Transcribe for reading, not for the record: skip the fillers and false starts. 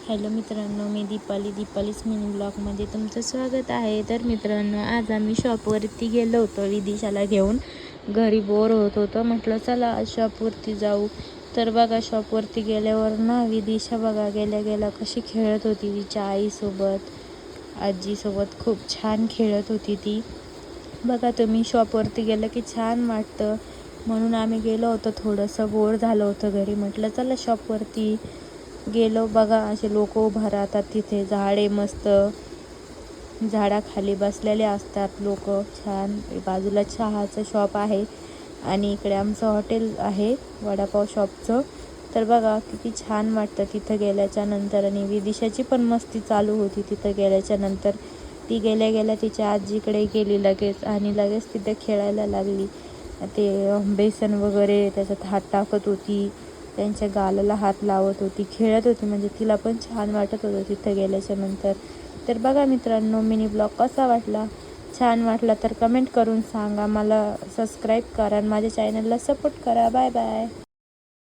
Hello मित्रांनो, मी दीपालीच mini ब्लॉगमध्ये तुमचं स्वागत आहे. तर मित्रांनो, आज आम्ही शॉपवरती गेलो होतो विदिशाला घेऊन. घरी बोर होत होतं, म्हटलं चला आज शॉपवरती जाऊ. तर बघा, शॉपवरती गेल्यावर ना विदिशा बघा गेल्या गेल्या कशी खेळत होती तिच्या आईसोबत, आजीसोबत. खूप छान खेळत होती ती. बघा तुम्ही, शॉपवरती गेलं की छान वाटतं, म्हणून आम्ही गेलो होतो. थोडंसं बोर झालं होतं घरी, म्हटलं चला शॉपवरती गेलो. बघा असे लोक उभा राहतात तिथे, झाडे मस्त, झाडाखाली बसलेले असतात लोक. छान बाजूला चहाचं शॉप आहे आणि इकडे आमचं हॉटेल आहे वडापाव शॉपचं. तर बघा किती छान वाटतं तिथं गेल्याच्या नंतर. आणि विदिशाची पण मस्ती चालू होती तिथं गेल्याच्या नंतर. ती गेल्या गेल्या तिच्या आजीकडे गेली लगेच आणि लगेच तिथे खेळायला लागली. ते बेसन वगैरे त्याच्यात हात टाकत होती, त्यांच्या गालाला हात लावत होती, खेळत होती. म्हणजे तिला पण छान वाटत होतं तिथं गेल्याच्या नंतर. तर बघा मित्रांनो, मिनी ब्लॉग कसा वाटला? छान वाटला तर कमेंट करून सांगा. मला सबस्क्राईब करा आणि माझ्या चॅनलला सपोर्ट करा. Bye bye.